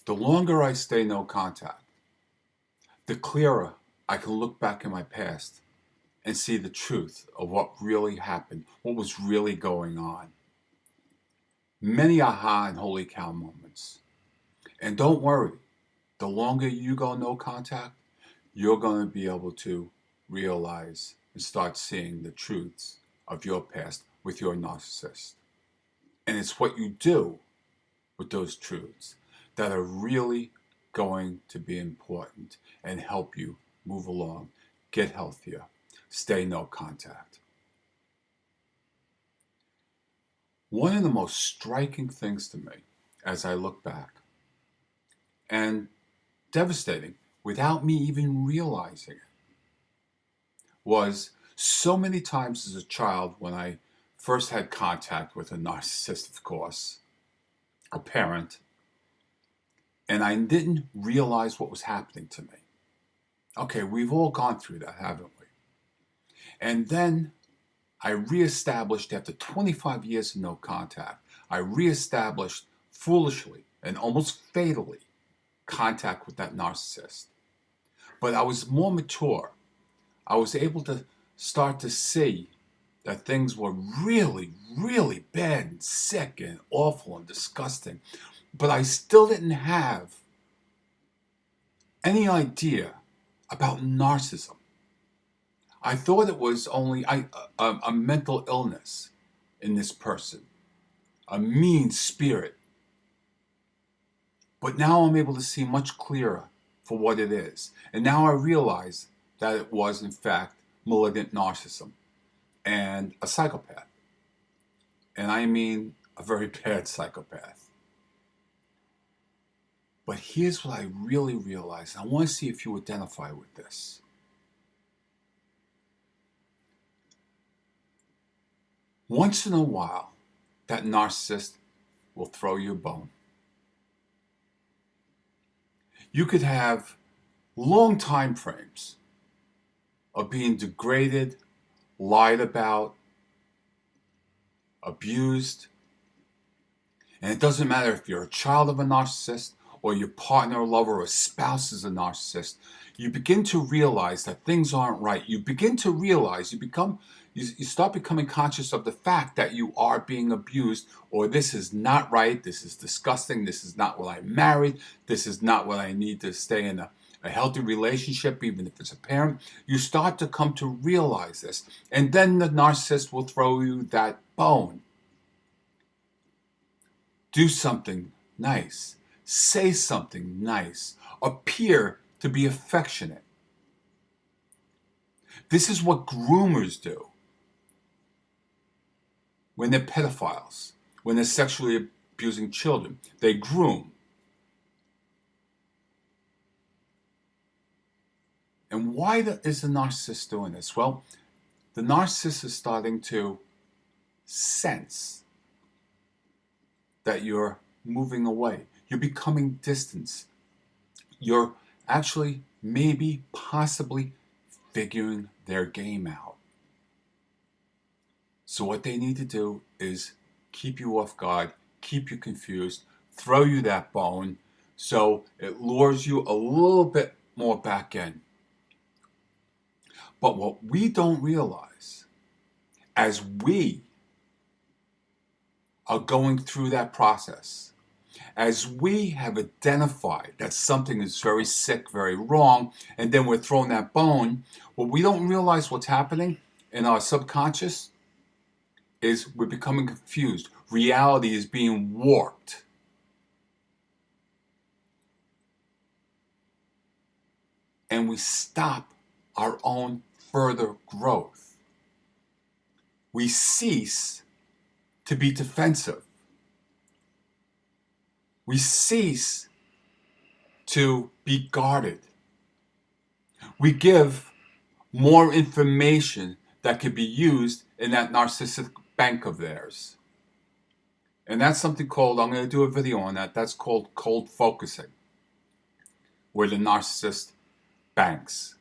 The longer I stay no contact, the clearer I can look back in my past and see the truth of what really happened, what was really going on. Many aha and holy cow moments. And don't worry, the longer you go no contact, you're going to be able to realize and start seeing the truths of your past with your narcissist. And it's what you do with those truths that are really going to be important and help you move along, get healthier, stay no contact. One of the most striking things to me as I look back, and devastating without me even realizing it, was so many times as a child when I first had contact with a narcissist, of course, a parent, and I didn't realize what was happening to me. Okay, we've all gone through that, haven't we? And then I reestablished, after 25 years of no contact, I reestablished foolishly and almost fatally contact with that narcissist. But I was more mature. I was able to start to see that things were really, really bad and sick and awful and disgusting. But I still didn't have any idea about narcissism. I thought it was only a mental illness in this person, a mean spirit. But now I'm able to see much clearer for what it is. And now I realize that it was, in fact, malignant narcissism and a psychopath. And I mean a very bad psychopath. But here's what I really realized. I want to see if you identify with this. Once in a while, that narcissist will throw you a bone. You could have long time frames of being degraded, lied about, abused. And it doesn't matter if you're a child of a narcissist or your partner, lover, or spouse is a narcissist. You begin to realize that things aren't right. You begin to realize, you start becoming conscious of the fact that you are being abused, or this is not right, this is disgusting, this is not what I married, this is not what I need to stay in a healthy relationship, even if it's a parent. You start to come to realize this. And then the narcissist will throw you that bone. Do something nice. Say something nice. Appear to be affectionate. This is what groomers do when they're pedophiles, when they're sexually abusing children. They groom. And why is the narcissist doing this? Well, the narcissist is starting to sense that you're moving away. You're becoming distant. You're actually, maybe, possibly figuring their game out. So what they need to do is keep you off guard, keep you confused, throw you that bone, so it lures you a little bit more back in. But what we don't realize, as we are going through that process, as we have identified that something is very sick, very wrong, and then we're throwing that bone, what we don't realize what's happening in our subconscious is we're becoming confused. Reality is being warped. And we stop our own further growth. We cease to be defensive. We cease to be guarded. We give more information that could be used in that narcissistic bank of theirs. And that's something called, I'm going to do a video on that, that's called cold focusing, where the narcissist banks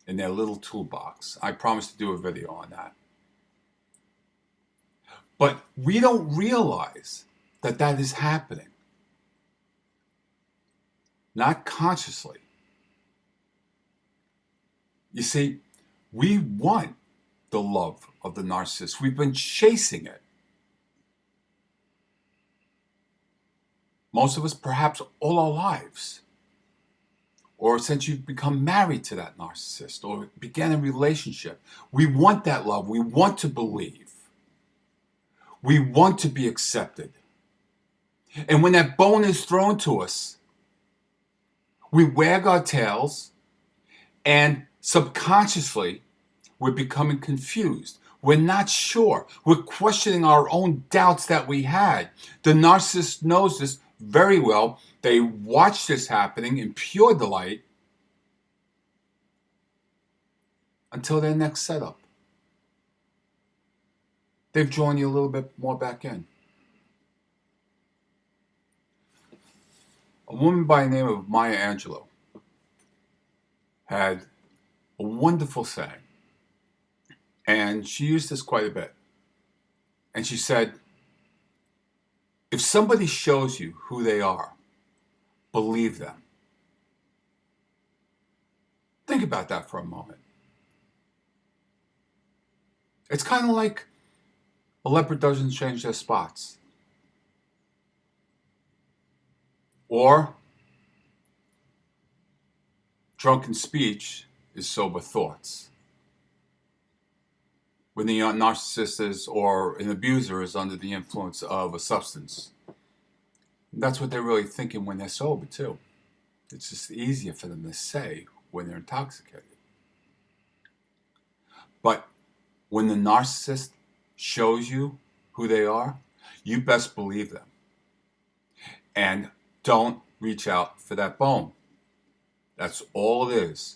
in their little toolbox. I promise to do a video on that. But we don't realize that that is happening. not consciously. You see, we want the love of the narcissist. We've been chasing it. Most of us, perhaps all our lives. Or since you've become married to that narcissist or began a relationship. We want that love. We want to believe. We want to be accepted. And when that bone is thrown to us, we wag our tails, and subconsciously, we're becoming confused. We're not sure. We're questioning our own doubts that we had. The narcissist knows this very well. They watch this happening in pure delight until their next setup. They've drawn you a little bit more back in. A woman by the name of Maya Angelou had a wonderful saying, and she used this quite a bit. And she said, if somebody shows you who they are, believe them. Think about that for a moment. It's kind of like a leopard doesn't change their spots. Or drunken speech is sober thoughts. When the narcissist is, or an abuser is under the influence of a substance. That's what they're really thinking when they're sober too. It's just easier for them to say when they're intoxicated. But when the narcissist shows you who they are, you best believe them. And don't reach out for that bone. That's all it is.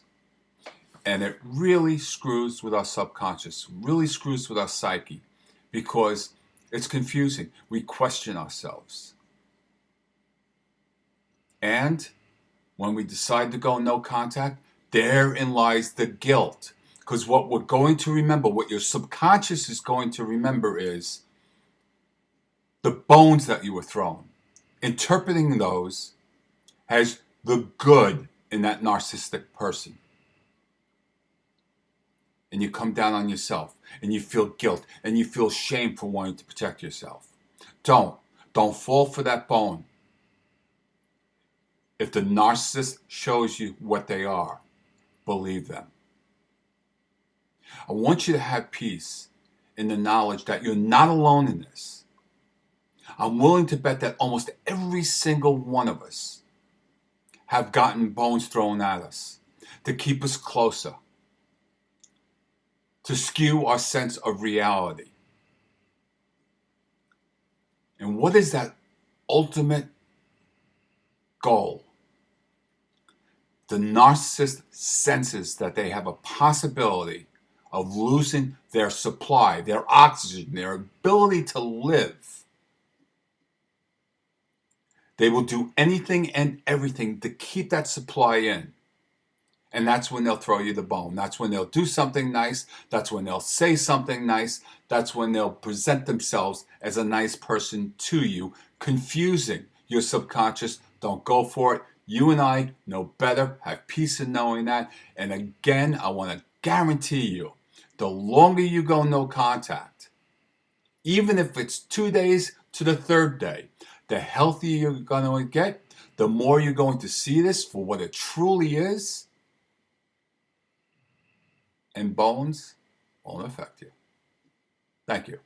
And it really screws with our subconscious, really screws with our psyche, because it's confusing. We question ourselves. And when we decide to go no contact, therein lies the guilt. Because what we're going to remember, what your subconscious is going to remember is the bones that you were thrown. Interpreting those as the good in that narcissistic person. And you come down on yourself, and you feel guilt, and you feel shame for wanting to protect yourself. Don't fall for that bone. If the narcissist shows you what they are, believe them. I want you to have peace in the knowledge that you're not alone in this. I'm willing to bet that almost every single one of us have gotten bones thrown at us to keep us closer, to skew our sense of reality. And what is that ultimate goal? The narcissist senses that they have a possibility of losing their supply, their oxygen, their ability to live. They will do anything and everything to keep that supply in. And that's when they'll throw you the bone. That's when they'll do something nice. That's when they'll say something nice. That's when they'll present themselves as a nice person to you, confusing your subconscious. Don't go for it. You and I know better, have peace in knowing that. And again, I want to guarantee you, the longer you go no contact, even if it's 2 days to the third day, the healthier you're going to get, the more you're going to see this for what it truly is, and bones won't affect you. Thank you.